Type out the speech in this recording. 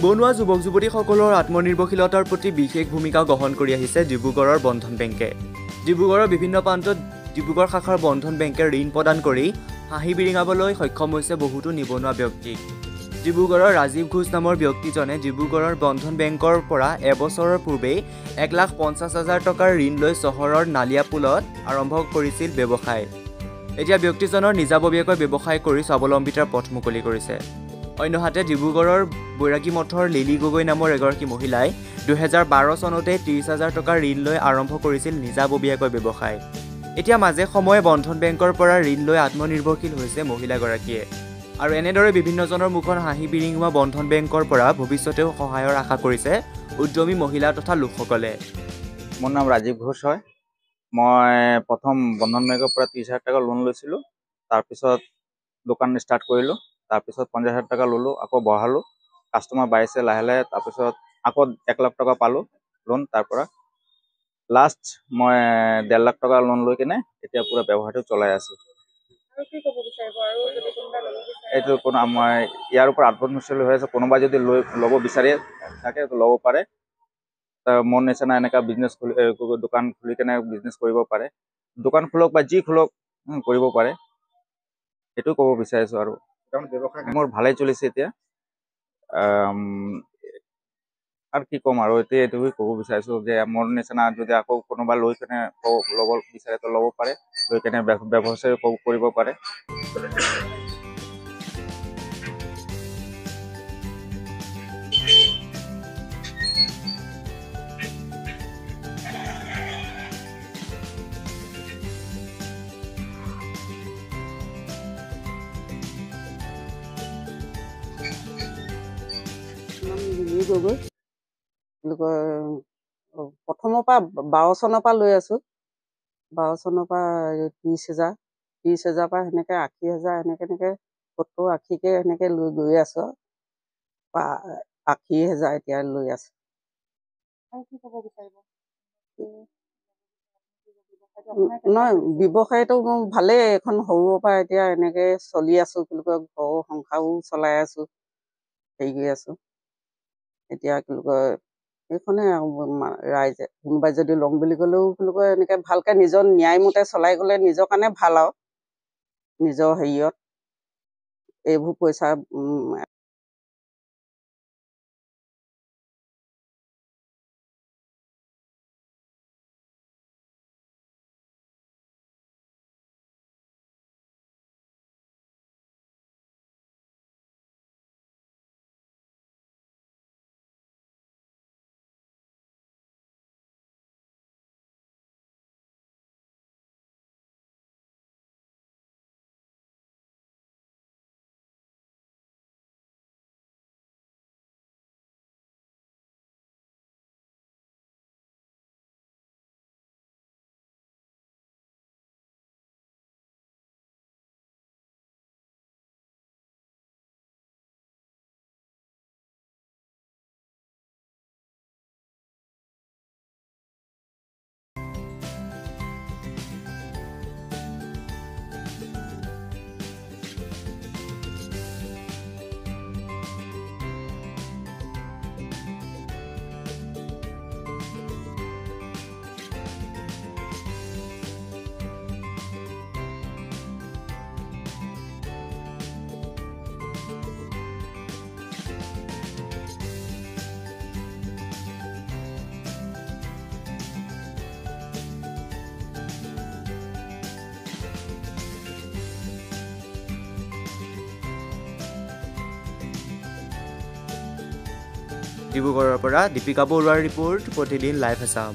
নিবনুৱা যুৱক-যুৱতীসকলৰ আত্মনিৰ্ভৰশীলতাৰ প্ৰতি বিশেষ ভূমিকা গ্ৰহণ কৰি আহিছে ডিব্ৰুগড়ৰ বন্ধন বেংকে। ডিব্ৰুগড়ৰ বিভিন্ন প্ৰান্তত ডিব্ৰুগড় শাখাৰ বন্ধন বেংকে ঋণ প্ৰদান কৰি হাঁহি বিৰিঙাবলৈ সক্ষম হৈছে বহুতো নিবনুৱা ব্যক্তিক। ডিব্ৰুগড়ৰ ৰাজীৱ ঘোষ নামৰ ব্যক্তিজনে ডিব্ৰুগড়ৰ বন্ধন বেংকৰ পৰা এবছৰৰ পূৰ্বে 1,50,000 টকাৰ ঋণ লৈ চহৰৰ নালিয়াপুলত আৰম্ভ কৰিছিল ব্যৱসায়। এতিয়া ব্যক্তিজনৰ নিজাববীয়াকৈ ব্যৱসায় কৰি স্বাৱলম্বিতাৰ পথ মুকলি কৰিছে। অন্যহাতে ডিব্ৰুগড়ৰ বৈৰাগী মঠৰ লিলি গগৈ নামৰ এগৰাকী মহিলাই 2012 চনতে 30,000 টকাৰ ঋণ লৈ আৰম্ভ কৰিছিল নিজাববীয়াকৈ ব্যৱসায়। এতিয়া মাজে সময়ে বন্ধন বেংকৰ পৰা ঋণ লৈ আত্মনিৰ্ভৰশীল হৈছে মহিলাগৰাকীয়ে। আৰু এনেদৰে বিভিন্নজনৰ মুখত হাঁহি বিৰিঙোৱা বন্ধন বেংকৰ পৰা ভৱিষ্যতেও সহায়ৰ আশা কৰিছে উদ্যমী মহিলা তথা লোকসকলে। মোৰ নাম ৰাজীৱ ঘোষ হয়। মই প্ৰথম বন্ধন বেংকৰ পৰা 30,000 টকা লোন লৈছিলোঁ। তাৰপিছত দোকান ষ্টাৰ্ট কৰিলোঁ। তাৰপিছত 50,000 টকা ল'লোঁ, আকৌ বঢ়ালোঁ। কাষ্টমাৰ বাঢ়িছে লাহে লাহে। তাৰপিছত আকৌ 1 লাখ টকা পালোঁ লোন। তাৰ পৰা লাষ্ট মই 1.5 লাখ টকা লোন লৈ কিনে এতিয়া পুৰা ব্যৱসায়টো চলাই আছোঁ। এইটো কোনো আমাৰ ইয়াৰ ওপৰত আত্মনিৰ্ভৰশীল হৈ আছে। কোনোবা যদি ল'ব বিচাৰে থাকে ল'ব পাৰে। মোৰ নিচিনা এনেকুৱা বিজনেছ দোকান খুলি কেনে বিজনেছ কৰিব পাৰে। দোকান খোলক বা যি খোলক কৰিব পাৰে, সেইটো ক'ব বিচাৰিছোঁ। আৰু মোৰ ভালেই চলিছে এতিয়া। আৰু কি ক'ম আৰু এতিয়া এইটোৱে ক'ব বিচাৰিছোঁ যে মোৰ নিচিনা যদি আকৌ কোনোবা লৈ কেনে ল'ব বিচাৰে তো ল'ব পাৰে, লৈ কেনে ব্যৱসায় কৰিব পাৰে। গগৈ প্ৰথমৰ পৰা 12 চনৰ পৰা লৈ আছোঁ। 12 চনৰ পৰা 30,000 পৰা সেনেকৈ 80,000 এনেকৈ 70-80কৈ সেনেকৈ লৈ গৈ আছোঁ। 80,000 এতিয়া লৈ আছোঁ। নহয়, ব্যৱসায়টো মোৰ ভালেই। এখন সৰুৰ পৰা এতিয়া এনেকৈ চলি আছোঁ বুলি কয়। ঘৰৰ সংসাৰো চলাই আছোঁ, হেৰি কৰি আছোঁ। এতিয়া কি বুলি কয় এইখনে আৰু ৰাইজে কোনোবাই যদি ল'ম বুলি ক'লেও বুলি কয় এনেকৈ ভালকৈ নিজৰ ন্যায়মতে চলাই গ'লে নিজৰ কাৰণে ভাল। আৰু নিজৰ হেৰিয়ত এইবোৰ পইচা ডিব্ৰুগড়ৰ পৰা দীপিকা বৰুৱাৰ ৰিপৰ্ট, প্ৰতিদিন লাইভ আছাম।